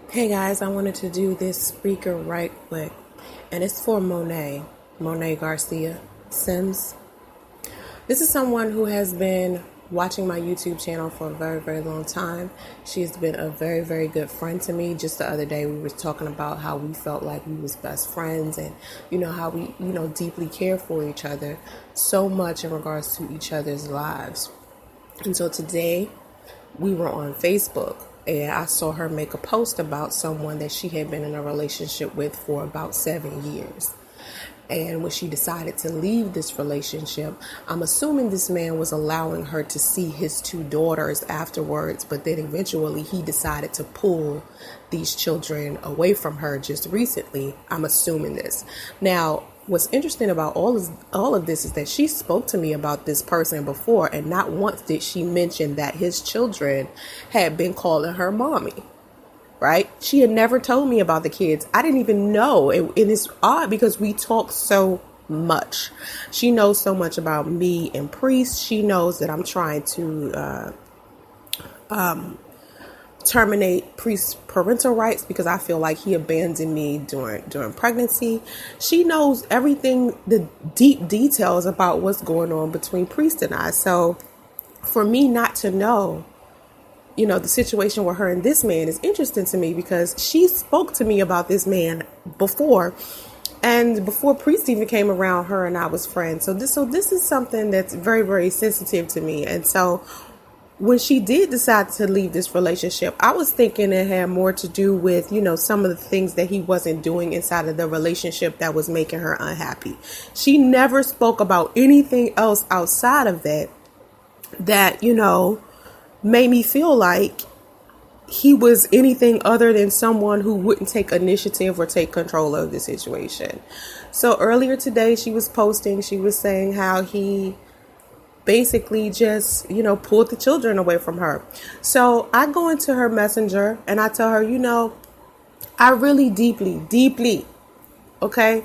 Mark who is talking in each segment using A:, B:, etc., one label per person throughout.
A: Hey guys, I wanted to do this speaker right quick, and it's for Monae Garcia Sims. This is someone who has been watching my YouTube channel for a very, very long time. She's been a very, very good friend to me. Just the other day, we were talking about how we felt like we was best friends and, how we, deeply care for each other so much in regards to each other's lives. And so today, we were on Facebook and I saw her make a post about someone that she had been in a relationship with for about 7 years. And when she decided to leave this relationship, I'm assuming this man was allowing her to see his two daughters afterwards, but then eventually he decided to pull these children away from her just recently. I'm assuming this. Now, what's interesting about all of this is that she spoke to me about this person before, and not once did she mention that his children had been calling her mommy. Right? She had never told me about the kids. I didn't even know. And it's odd because we talk so much. She knows so much about me and Priest. She knows that I'm trying to terminate Priest's parental rights because I feel like he abandoned me during pregnancy. She knows everything, the deep details about what's going on between Priest and I. So for me not to know, the situation with her and this man is interesting to me because she spoke to me about this man before, and before Priest even came around, her and I was friends. So this is something that's very, very sensitive to me. And so when she did decide to leave this relationship, I was thinking it had more to do with, some of the things that he wasn't doing inside of the relationship that was making her unhappy. She never spoke about anything else outside of that, made me feel like he was anything other than someone who wouldn't take initiative or take control of the situation. So earlier today, she was saying how he basically just, pulled the children away from her. So I go into her messenger and I tell her, I really deeply, okay,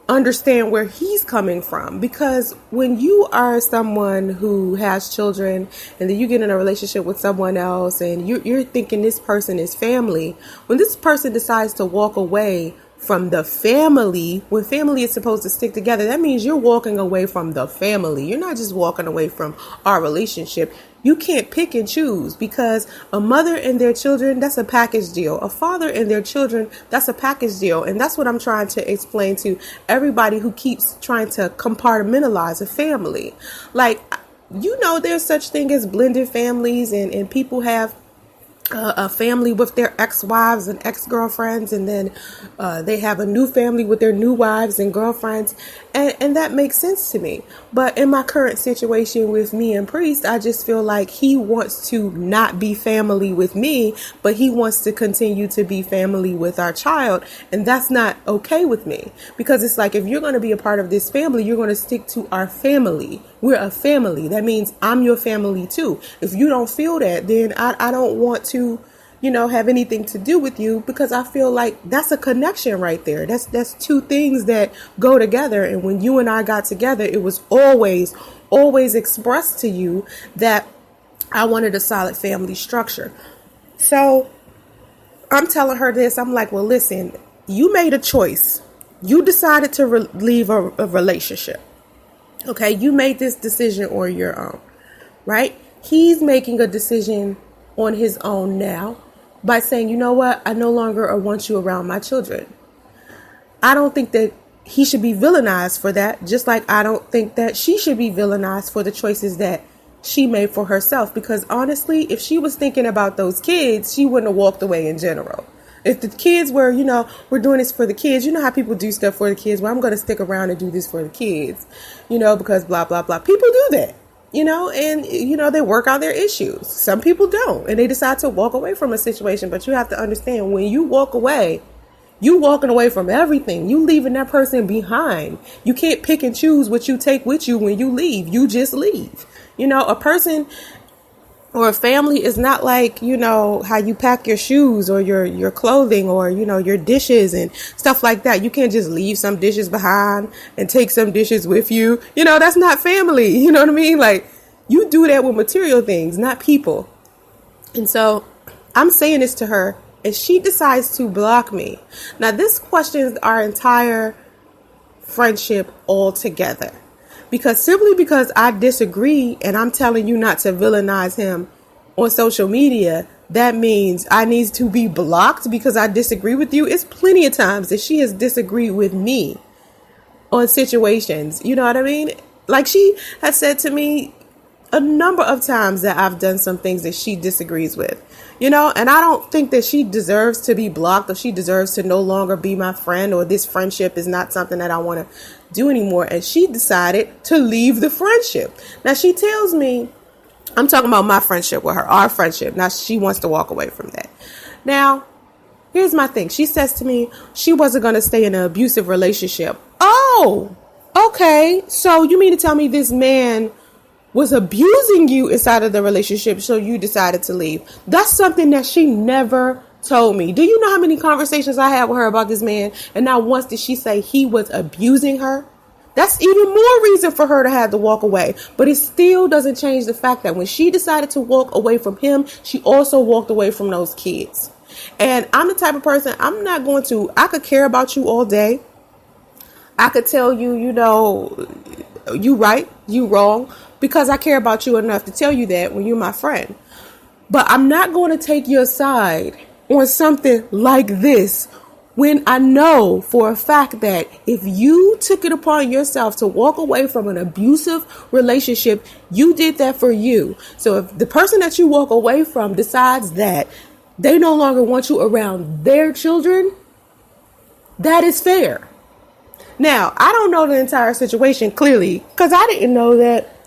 A: understand where he's coming from, because when you are someone who has children and then you get in a relationship with someone else and you're thinking this person is family, when this person decides to walk away from the family, when family is supposed to stick together, that means you're walking away from the family. You're not just walking away from our relationship. You can't pick and choose, because a mother and their children, that's a package deal. A father and their children, that's a package deal. And that's what I'm trying to explain to everybody who keeps trying to compartmentalize a family. Like, there's such thing as blended families, and people have a family with their ex-wives and ex-girlfriends, and then they have a new family with their new wives and girlfriends, and that makes sense to me. But in my current situation with me and Priest, I just feel like he wants to not be family with me, but he wants to continue to be family with our child, and that's not okay with me, because it's like, if you're going to be a part of this family, you're going to stick to our family. We're a family. That means I'm your family too. If you don't feel that, then I don't want to, have anything to do with you, because I feel like that's a connection right there. That's two things that go together. And when you and I got together, it was always expressed to you that I wanted a solid family structure. So I'm telling her this. I'm like, well, listen, you made a choice. You decided to leave a relationship. Okay, you made this decision on your own, right? He's making a decision on his own now by saying, you know what? I no longer want you around my children. I don't think that he should be villainized for that, just like I don't think that she should be villainized for the choices that she made for herself. Because honestly, if she was thinking about those kids, she wouldn't have walked away in general. If the kids were, we're doing this for the kids, you know how people do stuff for the kids. Well, I'm going to stick around and do this for the kids, because blah, blah, blah. People do that, and, they work out their issues. Some people don't, and they decide to walk away from a situation. But you have to understand, when you walk away, you walking away from everything. You leaving that person behind. You can't pick and choose what you take with you when you leave. You just leave. A person or a family is not like, how you pack your shoes or your clothing or, your dishes and stuff like that. You can't just leave some dishes behind and take some dishes with you. That's not family. You know what I mean? Like, you do that with material things, not people. And so I'm saying this to her and she decides to block me. Now, this questions our entire friendship altogether. Because simply because I disagree and I'm telling you not to villainize him on social media, that means I need to be blocked because I disagree with you. It's plenty of times that she has disagreed with me on situations. You know what I mean? Like, she has said to me a number of times that I've done some things that she disagrees with, and I don't think that she deserves to be blocked, or she deserves to no longer be my friend, or this friendship is not something that I want to do anymore. And she decided to leave the friendship. Now, she tells me, I'm talking about my friendship with her, our friendship. Now, she wants to walk away from that. Now, here's my thing. She says to me she wasn't going to stay in an abusive relationship. Oh, okay. So you mean to tell me this man was abusing you inside of the relationship, so you decided to leave? That's something that she never told me. Do you know how many conversations I had with her about this man, and not once did she say he was abusing her? That's even more reason for her to have to walk away. But it still doesn't change the fact that when she decided to walk away from him, she also walked away from those kids. And I'm the type of person, I could care about you all day. I could tell you, you right, you wrong, because I care about you enough to tell you that when you're my friend. But I'm not going to take your side on something like this when I know for a fact that if you took it upon yourself to walk away from an abusive relationship, you did that for you. So if the person that you walk away from decides that they no longer want you around their children, that is fair. Now, I don't know the entire situation clearly, because I didn't know that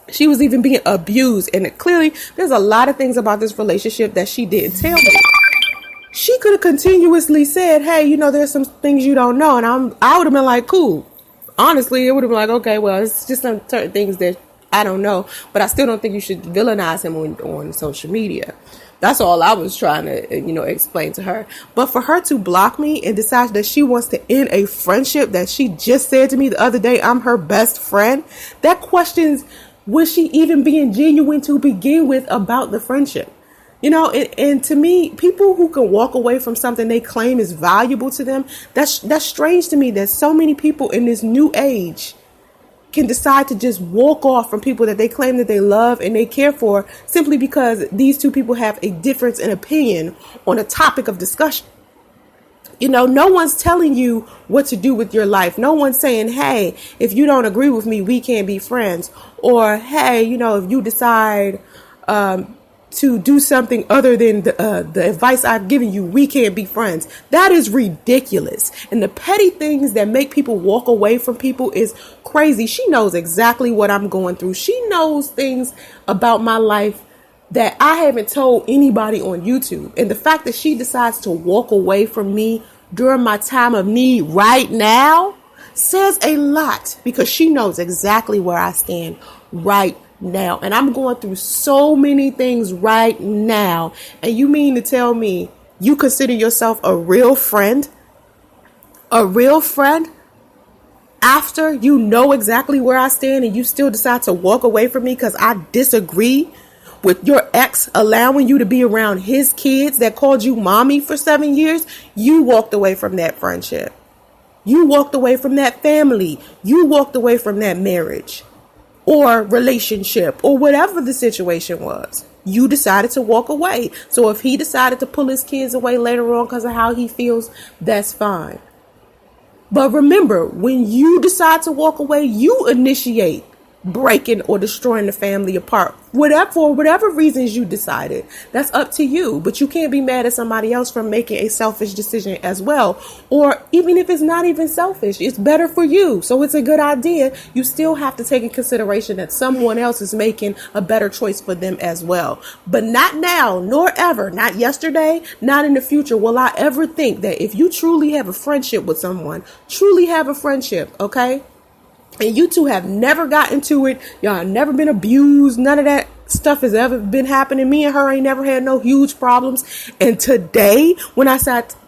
A: she was even being abused. And clearly, there's a lot of things about this relationship that she didn't tell me. She could have continuously said, hey, there's some things you don't know. And I would have been like, cool. Honestly, it would have been like, okay, well, it's just some certain things that I don't know. But I still don't think you should villainize him on social media. That's all I was trying to, explain to her. But for her to block me and decide that she wants to end a friendship that she just said to me the other day, I'm her best friend, that questions, was she even being genuine to begin with about the friendship? And to me, people who can walk away from something they claim is valuable to them, that's strange to me that so many people in this new age can decide to just walk off from people that they claim that they love and they care for simply because these two people have a difference in opinion on a topic of discussion. No one's telling you what to do with your life. No one's saying, hey, if you don't agree with me, we can't be friends. Or, hey, if you decide to do something other than the advice I've given you, we can't be friends. That is ridiculous. And the petty things that make people walk away from people is crazy. She knows exactly what I'm going through. She knows things about my life that I haven't told anybody on YouTube. And the fact that she decides to walk away from me during my time of need right now says a lot, because she knows exactly where I stand right now. And I'm going through so many things right now. And you mean to tell me you consider yourself a real friend? A real friend? After you know exactly where I stand and you still decide to walk away from me because I disagree with your ex allowing you to be around his kids that called you mommy for 7 years? You walked away from that friendship. You walked away from that family. You walked away from that marriage or relationship or whatever the situation was. You decided to walk away. So if he decided to pull his kids away later on because of how he feels, that's fine. But remember, when you decide to walk away, you initiate breaking or destroying the family apart. For whatever reasons you decided, that's up to you. But you can't be mad at somebody else for making a selfish decision as well. Or even if it's not even selfish, it's better for you. So it's a good idea. You still have to take in consideration that someone else is making a better choice for them as well. But not now, nor ever, not yesterday, not in the future will I ever think that if you truly have a friendship with someone, truly have a friendship, okay? And you two have never gotten to it. Y'all have never been abused. None of that stuff has ever been happening. Me and her ain't never had no huge problems. And today, when I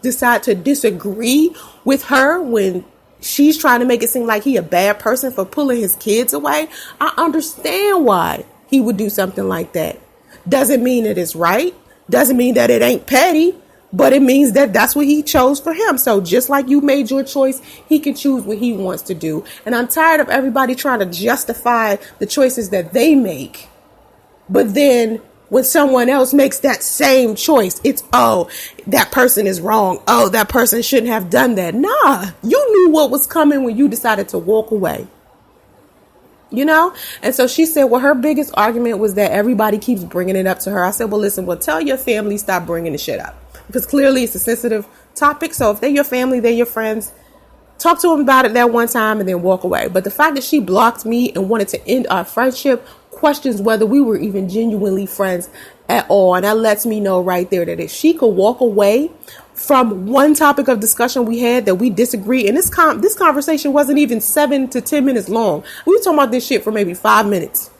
A: decide to disagree with her, when she's trying to make it seem like he a bad person for pulling his kids away, I understand why he would do something like that. Doesn't mean it is right. Doesn't mean that it ain't petty. But it means that that's what he chose for him. So just like you made your choice, he can choose what he wants to do. And I'm tired of everybody trying to justify the choices that they make. But then when someone else makes that same choice, it's, oh, that person is wrong. Oh, that person shouldn't have done that. Nah, you knew what was coming when you decided to walk away. You know? And so she said, well, her biggest argument was that everybody keeps bringing it up to her. I said, well, listen, well, tell your family stop bringing the shit up. Because clearly it's a sensitive topic. So if they're your family, they're your friends, talk to them about it that one time and then walk away. But the fact that she blocked me and wanted to end our friendship questions whether we were even genuinely friends at all. And that lets me know right there that if she could walk away from one topic of discussion we had that we disagree, and this conversation wasn't even 7 to 10 minutes long. We were talking about this shit for maybe 5 minutes.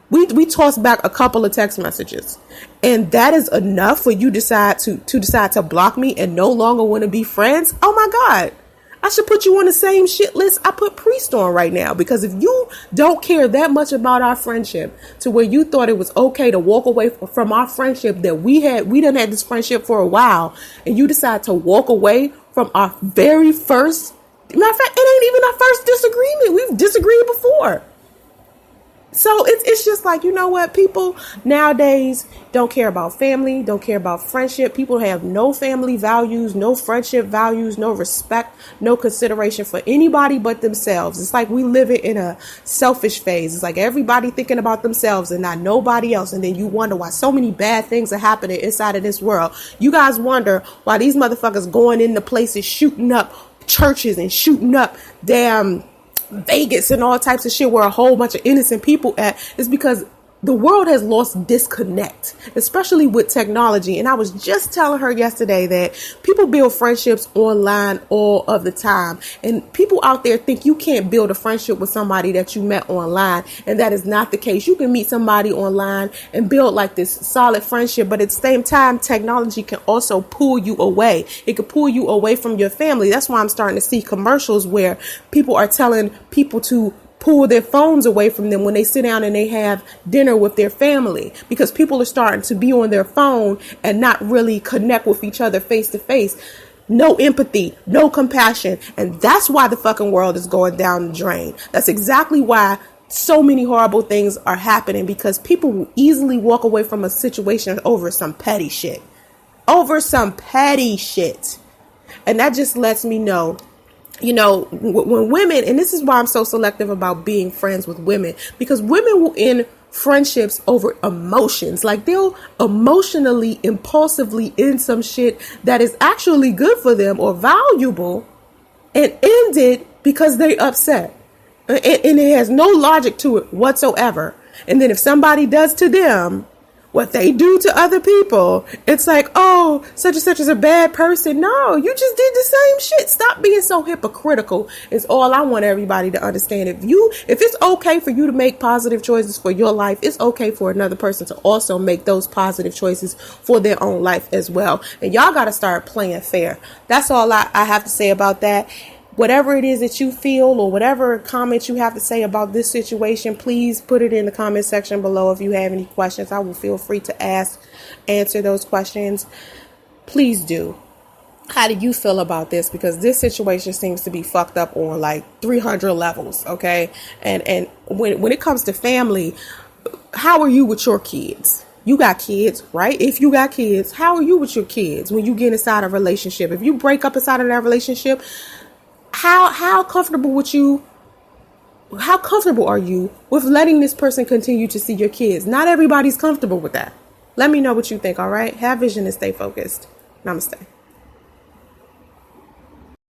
A: We tossed back a couple of text messages, and that is enough for you decide to block me and no longer want to be friends. Oh my God, I should put you on the same shit list I put Priest on right now, because if you don't care that much about our friendship to where you thought it was okay to walk away from our friendship that we done had this friendship for a while, and you decide to walk away from our very first, matter of fact, it ain't even our first disagreement. We've disagreed before. So it's just like, you know what? People nowadays don't care about family, don't care about friendship. People have no family values, no friendship values, no respect, no consideration for anybody but themselves. It's like we live it in a selfish phase. It's like everybody thinking about themselves and not nobody else. And then you wonder why so many bad things are happening inside of this world. You guys wonder why these motherfuckers going into places, shooting up churches and shooting up damn Vegas and all types of shit where a whole bunch of innocent people at, is because the world has lost disconnect, especially with technology. And I was just telling her yesterday that people build friendships online all of the time. And people out there think you can't build a friendship with somebody that you met online. And that is not the case. You can meet somebody online and build like this solid friendship. But at the same time, technology can also pull you away. It can pull you away from your family. That's why I'm starting to see commercials where people are telling people to pull their phones away from them when they sit down and they have dinner with their family, because people are starting to be on their phone and not really connect with each other face to face. No empathy, no compassion. And that's why the fucking world is going down the drain. That's exactly why so many horrible things are happening, because people will easily walk away from a situation over some petty shit. Over some petty shit. And that just lets me know, you know, when women, and this is why I'm so selective about being friends with women, because women will end friendships over emotions. Like they'll emotionally, impulsively end some shit that is actually good for them or valuable and end it because they're upset. And it has no logic to it whatsoever. And then if somebody does to them what they do to other people, it's like, oh, such and such is a bad person. No, you just did the same shit. Stop being so hypocritical is all I want everybody to understand. If it's okay for you to make positive choices for your life, it's okay for another person to also make those positive choices for their own life as well. And y'all got to start playing fair. That's all I have to say about that. Whatever it is that you feel or whatever comments you have to say about this situation, please put it in the comment section below. If you have any questions, I will feel free to answer those questions. Please do. How do you feel about this? Because this situation seems to be fucked up on like 300 levels. Okay. And when it comes to family, how are you with your kids? You got kids, right? If you got kids, how are you with your kids when you get inside a relationship? If you break up inside of that relationship, how comfortable are you with letting this person continue to see your kids? Not everybody's comfortable with that. Let me know what you think, all right? Have vision and stay focused. Namaste.